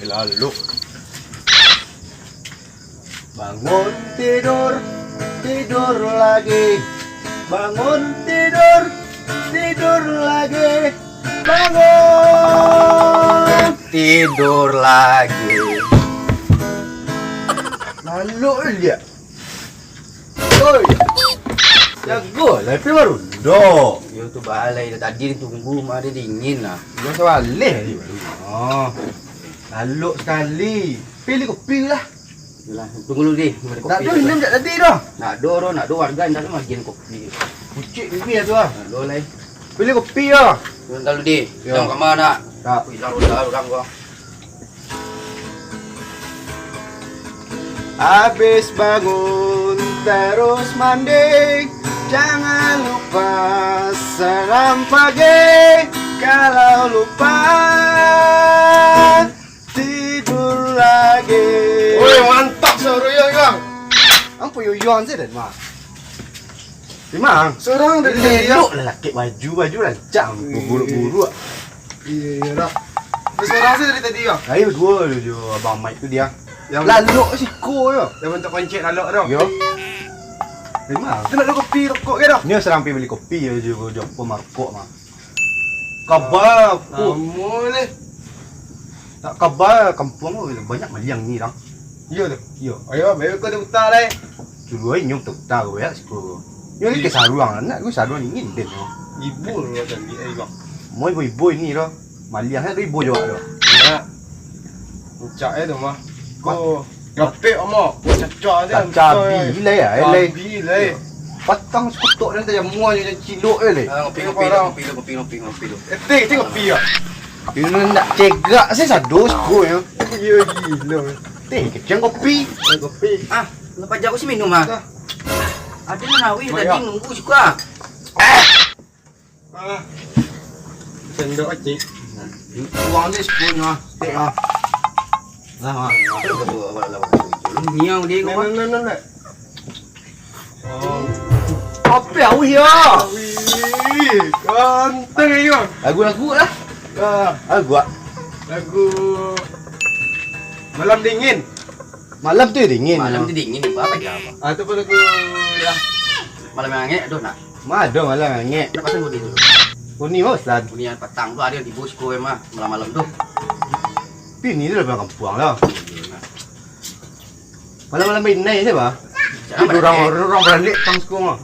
Lalu bangun tidur, tidur lagi. Bangun tidur, tidur lagi. Bangun tidur lagi. Lalu dia. Oi. Jago lah itu baru dok. Yo tu balai dah tadi tunggu mah dia dingin lah. Gua sewaleh ni baru. Oh. Lalu sekali. Pilih kopi lah. Yalah, tunggu dulu deh. Tak ada minum tak tadi dah. Nak do warga ndak ada magian kopi. Pucik pipi tu ah. Nak do lai. Pilih kopi ah. Tunggu dulu deh. Ya. Jom ke mana? Tak. Pergi orang kau. Habis bangun terus mandi, jangan lupa salam pagi. Kalau lupa tidur lagi. Woi, mantap seorang kang. Apa yoyon sih dan mah? Dimang? Seorang dari dia. Lelok lelaki baju rancang buru-buru. Iya dah. Seorang sih dari tadi kang. Ayo dua je abang Mike tu dia. Yang Lalok siko yo. yang bentuk koncet lalok dah. Yo. Dimang? Kena ada kopi rokok ke dah? Ni serang pergi beli kopi je jumpa markok mah. Kabar aku. Kamu ni. Tak kabar kampung tu banyak maliang ni dah. Iya tu. Yo. Ayo, baik kau dah utah lai. Dulu ai nyom tak tahu ya siko. Yo ni ke saruang anak aku saruang ingin den. Ibu lu tadi ai kang. Moi ibu ini dah. Maliang kan ibu juga dah. Ya. Ucap tu mah. Kau ngapek amak. Kau cacak dia. Cabi lah ya, elai. Cabi lai. Patang skutok dan tajam muah je cilok elai. Kopi lu. Teh kopi ah. Ini nak cegak saya sado siko ya. Ya gila. Teh kecang kopi. Kopi. Ah, lepas jago sih minum ah. Dah. Ada Nawi Baik, tadi ah. nunggu juga. Ah. Sendok cik. Tuang ni sepunya. Teh ah. Nah, Niau dia kau. Nah. Oh. apa ya wih ya? Wih, ganteng ni kang. Lagu-lagu lah. Lagu ah. Lagu Malam Dingin. Malam tu dingin. Malam tu dingin apa dia apa? Ah tu pun lagu ya. Malam yang angin aduh nak. Ada malam ngek. Nak pasang bunyi dulu. Bunyi mau Ustaz. Bunyian petang tu ada di bosku emang malam-malam tu. Tapi ni dah belakang kampung lah. Malam-malam ini siapa? Orang berani tang sekolah.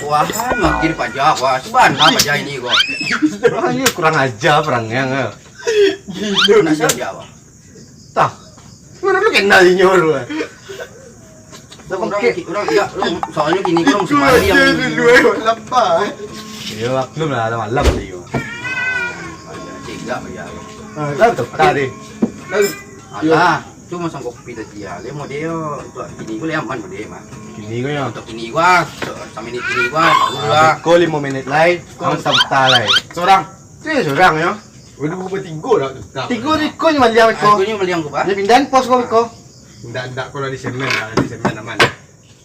Wah, makin pajak wah. Seban apa pajak ini kau? Orang ni kurang ajar perangnya. Gila. Nak siapa jawab? Tak. Mana lu kenal nyor. Orang tidak, soalnya gini kau mesti mandi yang dulu ayo lambat. Ya maklum lah malam dia. Cegak ya. Lah betul tadi. Lalu Alah, tu masang kopi tadi ya. Dia mau dia untuk kini gua aman mau dia mah. Kini kau ya. Untuk kini gua, sama ini kini gua, tahu lah. Kau 5 minit lagi, kau sabta lagi. seorang. Tu seorang ya. Udah bertiga dah tu. Tiga ni kau ni maliang kau. Aku ni meliang gua, Dia pindahan pos kau. Ndak kau dah di semen aman.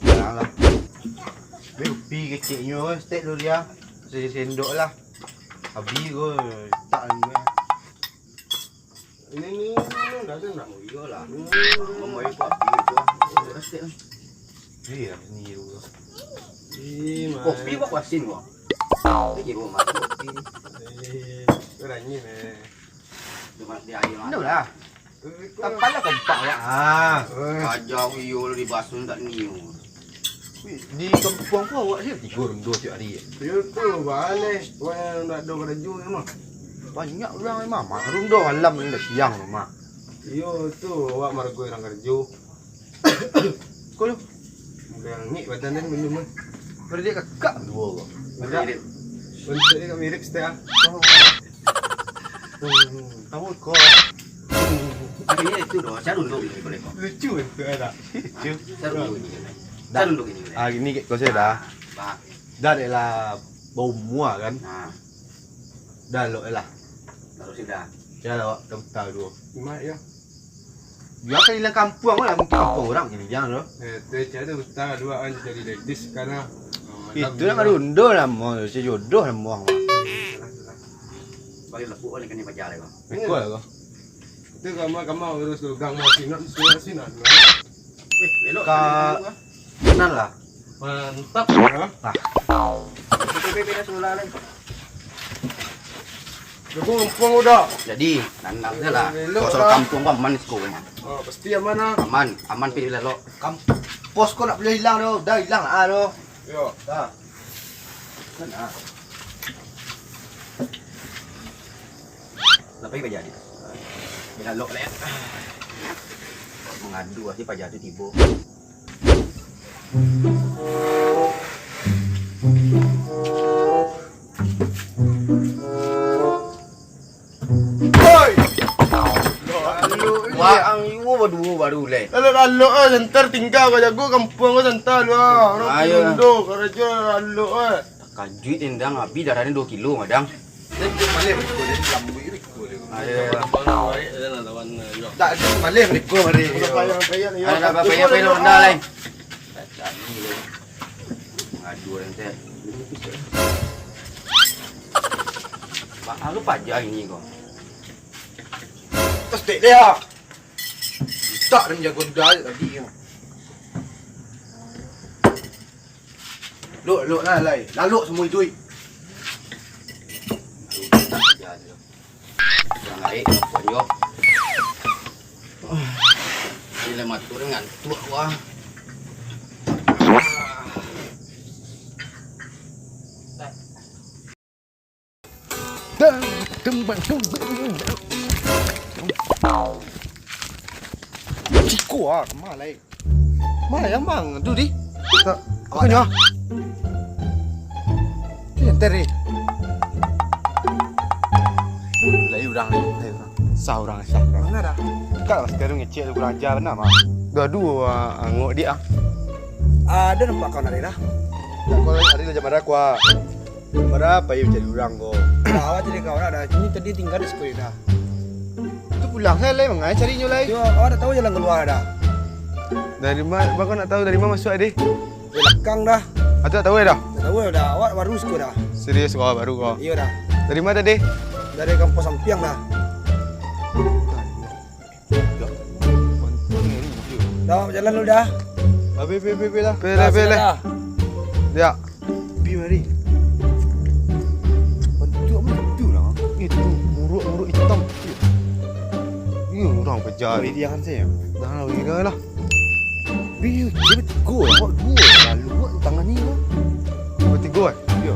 Janganlah. Kopi kecilnya, stek dulu dia. Saya sendok lah. Habis kau tak ni. Ini dah tu nak. iyalah. Mau ikut api tu. Iya ni dulu. Kopi buat kuasin gua. Ini rumah kopi. Orangnya ni. Cuma dia air Dah lah. Tapal lah kompak ya. Kajau iyo di basun tak niu. Di kampung kau awak sih 3 orang 2 tiap hari. Dia tu balik. Orang nak ada kerja memang. Banyak orang memang. Rundo malam ni dah siang memang. Yo tu awak margo orang kerja. Kau lu. Yang ni badan dia minum. Pada dia kakak dua kau. Ada. Untuk dia mirip setiap ah. Tahu kau. Akhirnya itu doh, saya dulu ini boleh kok. Lucu tu ada. Saya dulu ini. Saya dulu ini. Ah gini kau saya dah. Pak. Dah adalah bau muak kan. Nah, Dah lo lah. baru sudah. Ya lah doktor dua. Mak ya. Dia kan hilang kampung lah mungkin kampung orang ini jangan lo. Dia cakap tu utang dua an jadi ladies karena Itu nak marundo lah mau si jodoh lah mau. Bagi lepuk oleh kena baca lagi. Ikut lah kau. Itu kamu harus gang mau sinan. Elok Kenal lah. Mantap ya. PPP dah suruh lah. Aku mumpung udah. Jadi, nandang je lah. Elok Kau lah. kampung kau aman sekolah. Oh, pasti aman ah. Aman pilih lah lo. Pos kau nak boleh hilang tu. Dah hilang ah tu. Yo. Dah. Kan ah. Lepas apa jadi? Bila lo lah. Mengadu aja Pak Jadi tiba. Oi. Wah, ang iwo baru le. Lalu sentar tinggal kau jago kampung kau sentar lu. Ayo. Ndo kerja lalu Kajuit endang abi darahnya 2 kilo madang. Balik kau dia lambu ini kau. Ayo. Tak balik kau mari. Payah ni. Ada apa payah lo rendah lain. Ngadu nanti. Pak lu pajak ini kau. Pasti dia. Tak dan jago dah tadi. Lok lah lai. Laluk semua itu. Jangan naik, yo. Bila matu dengan tua wah. Ciko ah, kemana lai? Mana yang mang tu di? Tak. Kau ni ah. Ni teri. Lai urang ni. Sah urang. Mana dah? Kau sekarang ngecek tu kurang ajar benar mah. Gaduh angok dia. Ada nampak kau nari dah. Tak kau ada lah jam aku ah. Berapa ya cari urang kau? Awak jadi kau ada. Ini tadi tinggal di sekolah dah. Tu pulang saya lai mengai carinya lai. Yo, kau ada tahu jalan keluar dah. Dari mana? Kau nak tahu dari mana masuk adik? Belakang dah. Atau tak tahu dah? Tak tahu dah. Awak baru sekolah dah. Serius kau baru kau. Iya dah. Dari mana tadi? Dari kampus Sampiang dah. Dah jalan dulu dah. Be lah. Dah, Pele. dah. Ya. Pi mari. Bentuk betul lah. Itu muruk hitam. Ini orang kejar. Beri dia kan saya. Dah lah kira lah. Bi, dia bertiga awak dua. Lalu awak tangan ni lah. Bertiga eh? Ya.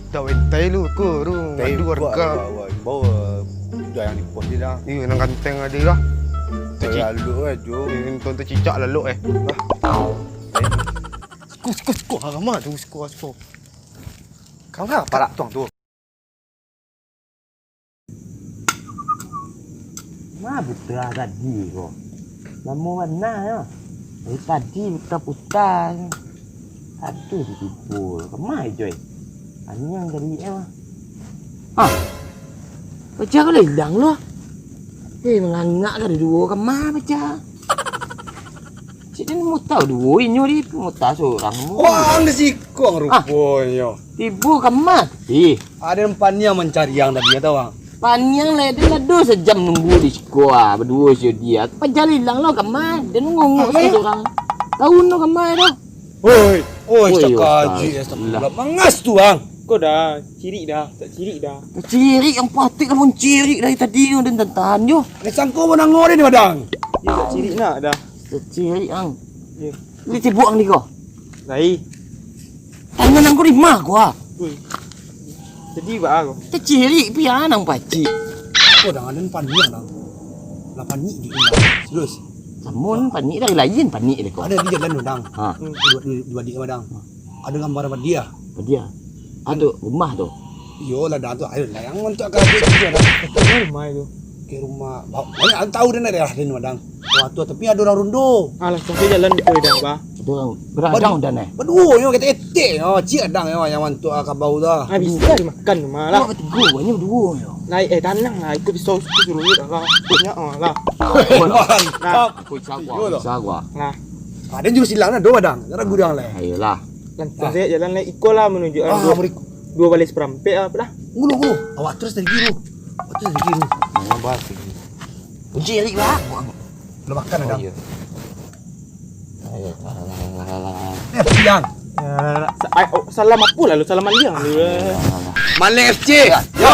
Tak wentai lu ke tu. Madu warga. Bawa dah yang di pos dia dah. Ini nang kanteng ada lah. Lalu Jo. Ini tuan cicak lalu eh. Sku. Agama tu sku. Kau nak apa lah tuang tu? Mana buta tadi kau? Lama mana ya? Tadi putar-putar. Aduh ditipu. Kemana coy? Ini yang dari mah. Baca kau hilang loh. Mengangak ke dua kemana baca? Cik ni mau tahu dua ini ni mau tahu seorang mu. Wang di sikong rupanya. Tibu kemana? Ada empat yang mencari yang tadi ya tahu bang. Panjang lah dia dah 2 sejam nunggu di sekolah berdua si dia. Pajar hilang lo kemana? Dia nunggu seorang. Tahu no kemana tu? Oi, Oi, cakaji Ustaz. mangas tu bang. Kau dah ciri dah, tak ciri dah. Ciri yang patik kan pun ciri dari tadi tu dan tahan jo. Ni sangko menang ngore ni madang. Dia tak ciri nak dah. Ciri ang. Ya. Ni tibuk ang ni ko. Lai. Tangan ang ko di mah ko ah. Ui. Jadi buat aku. Ciri pian ang pacik. Kau dah ada empat yang dah. 8 ni di undang. Terus. Samun panik dari lain panik dia ko. Ada di jalan undang. Ha. Dua di madang. Ada gambar apa dia? Apa dia? Aduh rumah tu. Yo lah dah tu ayo lah yang untuk kau dia dah. Rumah itu. Ke rumah. Banyak aku tahu dia ada di madang. Waktu tapi ada orang rundo. Alah, sampai jalan itu dah, bah. Ada orang beradang dan eh. Berdua yo kita etik. Oh, cik adang yo yang untuk kau bau dah. Habis dah dimakan rumah lah. Lah bertiga banyak berdua yo. Lai tanang lah, ikut pisau suruh dia lah. Punya lah. Aku sagwa. Lah. Ada juga silang dah dua madang. Cara gudang lah. Ayolah. Langsung saya jalan naik Iko lah menuju Ah, beri. dua balik seperempat apa dah. Ngulu. Awak terus dari biru. Ngabas. Kunci lagi lah. Lu makan ada. Ayo. Siang. Salam apa lalu salaman dia. Maling FC. Yo.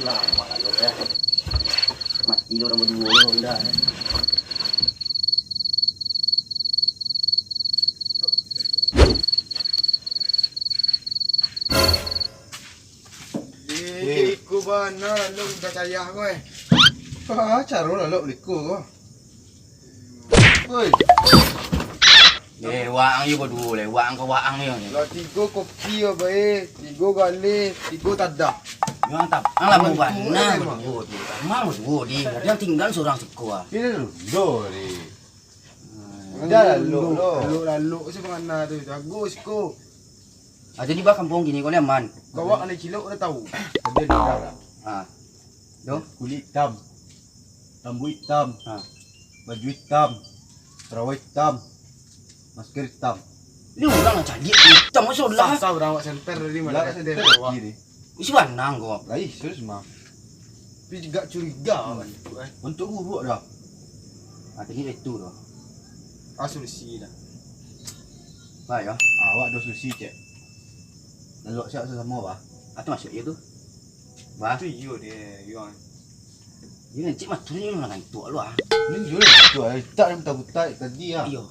Lama lalu ya. Mati lo orang berdua lo dah. Liku bana lu dah cayah kau eh. Caro lah lu liku kau. Oi, Waang you berdua le. Waang kau waang ni. lah 3 kopi apa 3 kali, 3 tadah. Yang tak, ang lamu bana berdua tu. Mang berdua di. Yang tinggal seorang sekolah. Ini lu ni. Dah lalu sebenarnya tu bagus ko. Jadi bah kampung gini kau ni aman. Kau awak ada cilok dah tahu. Ada dah. Ah. Do. Kulit hitam, rambut hitam, Ha. baju hitam, terawih hitam, masker hitam. Ni orang nak cari hitam masuk lah. Sah berawak center dari mana? Lah center bawah. Isi warna kau. Lai, serius mah. Tapi juga curiga kan. Untuk urut dah. Ah, tadi itu tu. Asumsi dah. Baik ya. Awak dah solusi cek. Lalu siap sama bah. Atau masuk ya tu. Bah. Tu yo dia, yo. Ini cik mah tu ni orang tua lu ah. Ni yo tu ai tak minta buta tadi ah. Iyo.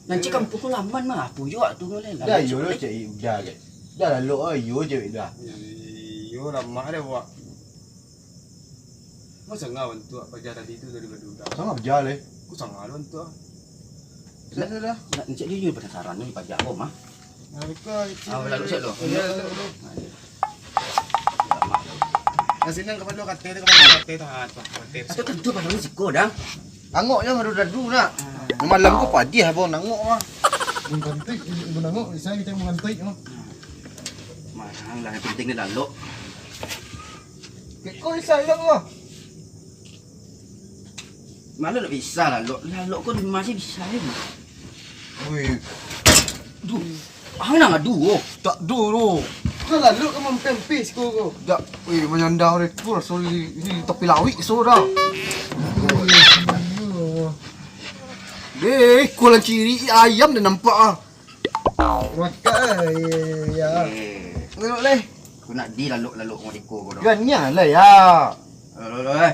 Nanti kampung tu laman mah. Puyo tu boleh lah. Dah yo lo cek udah ke. Dah lalu yo je dah. Yo ramah dah buat. Masa ngau untuk kerja tadi tu dari berdua. Sangat berjalan. Aku sangat untuk. Dah. Encik dia penasaran ni pajak kau mah. Mereka Lalu siap lu. Ya, lalu. Nasi nang kepada kate tahan. Itu tentu pada risiko dah. Angoknya baru dadu nak. Malam kau padi abang nangok mah. Mengkantik, nangok saya kita mengkantik mah. Mahang lah yang penting dia lalu. Kau sayang mah. Mana nak bisa lalu. Lalu kau masih bisa ni. Woi, Duh. Ah nak ngadu. tak dulu. Kau lalu kau mempempis kau. Tak, woi menyandang rekor sorry ini topi lawik sudah. Kau lah ciri ayam dah nampak ah. Makan ya. Tengok leh. Aku nak di lalu kau diko kau dah. Ganyan lah ya. Lalu.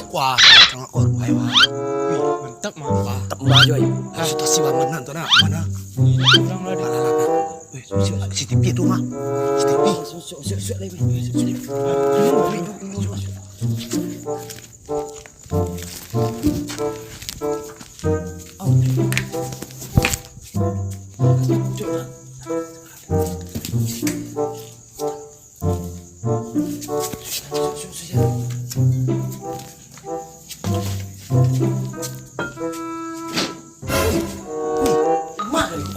Wah, tengok kau. Ayo. Mantap mah. Tak maju ai. Situasi mana tu nak? Mana? Orang lah dia. Weh, CCTV tu mah. CCTV. Siap lagi.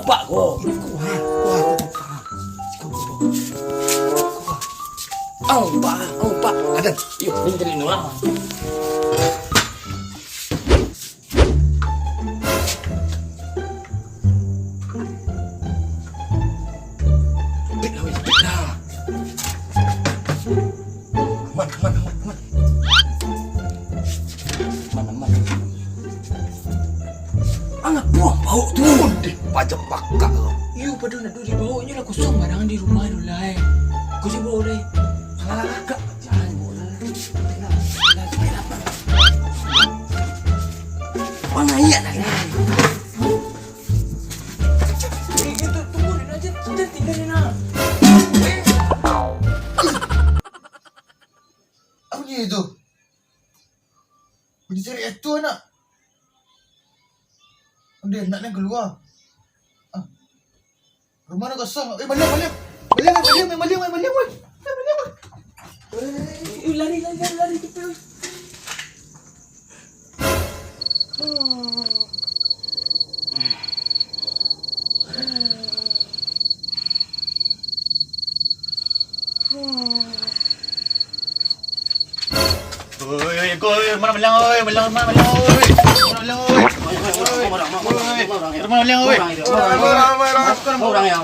Pak ko. Pak. Ada. Yuk, ni jadi nolak. Anak buang bau tu. Pajak pakak kau. You pada nak duduk di bawah ni lah kosong barang di rumah tu lah. Kau je boleh. Agak jangan boleh. Mana iya lah. Itu tunggu dia aja. Kita tinggal ni nak. Apa ni itu? Pergi cari itu anak. Dia nak keluar. Rumah nak kosong. Balik. Lari kita. Oi, mana melang oi, melang oi. Mana melang oi. Mana melang oi. Orang yang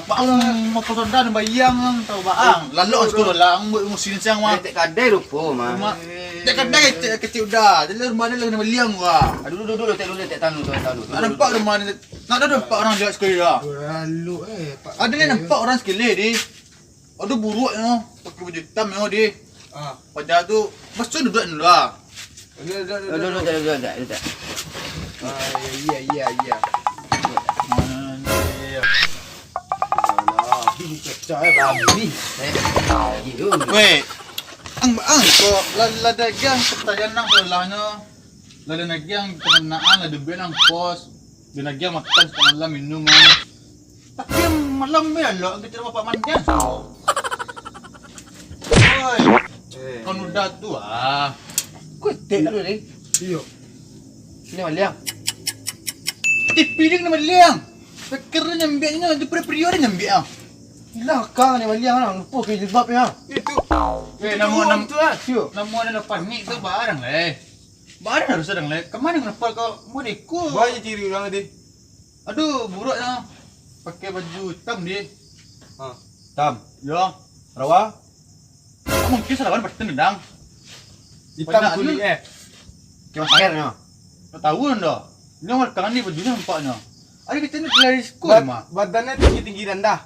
Mau pesan dan bayang tahu baang. Lalu sekolah lang musin siang mah. tek kadai lupa mah. Tek kadai kecil dah. Jadi rumah ni lagi nama liang wah. Dulu tek tanu. Nampak rumah ni. Nak ada nampak orang lihat sekali dah. Lalu Pak. Ada ni nampak orang sekali di. Ada buruk ya. Pakai baju hitam ya di. Pada tu mesti duduk ni lah. Dulu. Iya. Weh, ang ko ladagyang patayan ng sulahnya. Ladagyang pengenaan ladagyan ng pos. Dinagyang makan sa malam minuman. Tapi yang malam ya lo, ang kita mapaman yan. Oi, kau udah tua. Kau tek dulu ni. Iya. Ni maliang. Tipiling naman liang. Pagkaroon ng biya niya, di pre-priori ng biya. Belakang ni maliang orang lupa ke jilbabnya. Itu. Weh, namun na panik tu barang leh. Barang harus sedang leh. Kemana kenapa kau mau ikut? Banyak ciri orang tadi. Aduh, buruknya. Pakai baju hitam dia. Tam. Ya. Rawa. Kamu mungkin salah kan pasti nendang. Hitam Banyak kulit ni. Kau airnya. Kau tahu dah. Ini orang kangen ni bajunya nampaknya. Ada kita ni lari sekolah mah. Badannya tinggi rendah.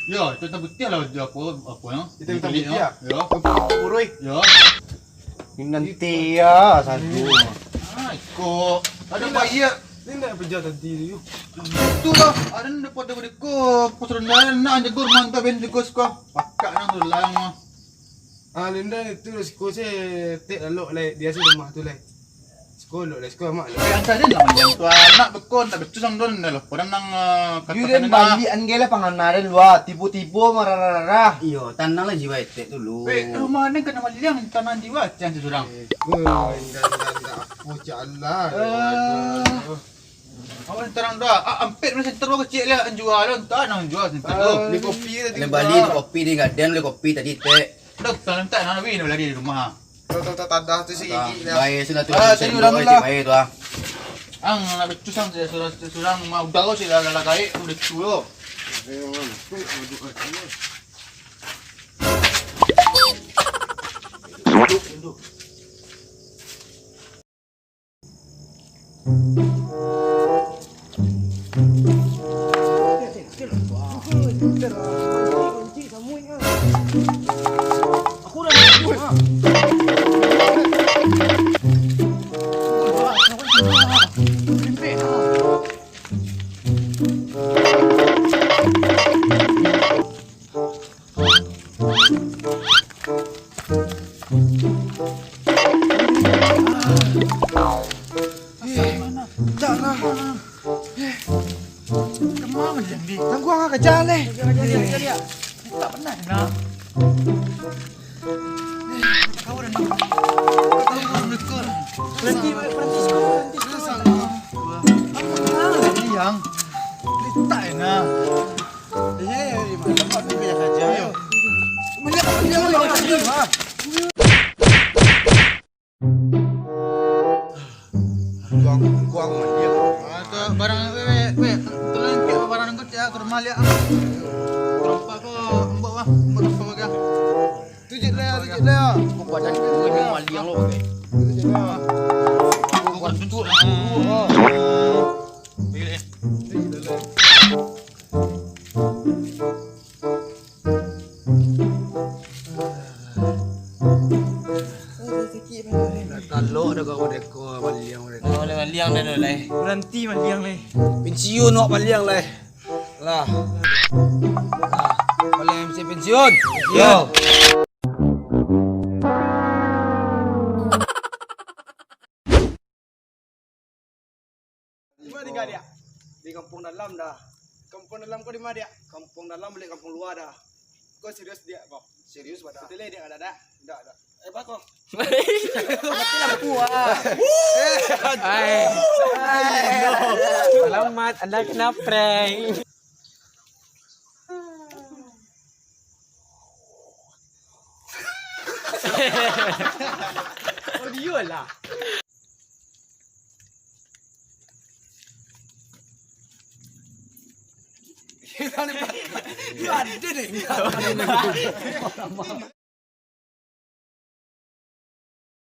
Ya, itu tak betul lah baju apa ya. Itu hitam putih ya? Ya. Puroi. Ya. Nanti ya satu. Kok ada bayi. Ini nak pejabat tadi tu. Itu lah. Ada ni dapat daripada ko. Pasrendahan nak jago mantap ben jago sekolah. Pakak nang tu lang mah. Linda itu sekolah saya tak lalu lah dia sih rumah tu lah. Sekolah mak lah. Yang tadi lah yang tua anak bekon tak betul sang don dah. Orang nang Yulen bali angela panganaren wa tipu-tipu mararara. Iyo, tanang lah jiwa etek dulu. Weh, rumah ni kena maliang tanah jiwa yang sesurang. Indah. Aku Allah. Awak terang dah. Ampit macam terus kecil lah jual lah. Entah nang jual sentuh tu. Beli kopi tadi. Le bali le kopi di gaden le kopi tadi tek. Dah tak nak win lagi di rumah. Tak ada tu sih gigi lah. Baik sudah tu. Tadi udah mula. Baik tu ah. Ang nak betul sang sesurang mau dah kau sih dah kai udah tu. Kemana yang di? Tangguh angkat kerja leh. Tak pernah nak. Kau dah nak. Kau dekor. Berhenti sekolah. Yang letak nak. Tempat ni banyak kerja. Kuang dia. Barang tolong ke barang kau cak ke rumah lihat. Terompak kau bawa apa baga. Tujuh dah. Badan gue ni maliang lo bagai. Kau bentuk. Pilih. Kalau dah kau dekor maliang mereka. Boleh maliang dah leh. Berhenti maliang leh. Pensiun awak maliang lah. Lah. Maliang mesti pensiun. Yo. Di mana tinggal dia? Di kampung dalam dah. Kampung dalam kau di mana dia? Kampung dalam balik kampung luar dah. Kau serius dia kau? Serius pada? Betul dia ada? Tak ada. Mati lampu ah. Selamat, Anda kena prank. Audio lah. Ada deh.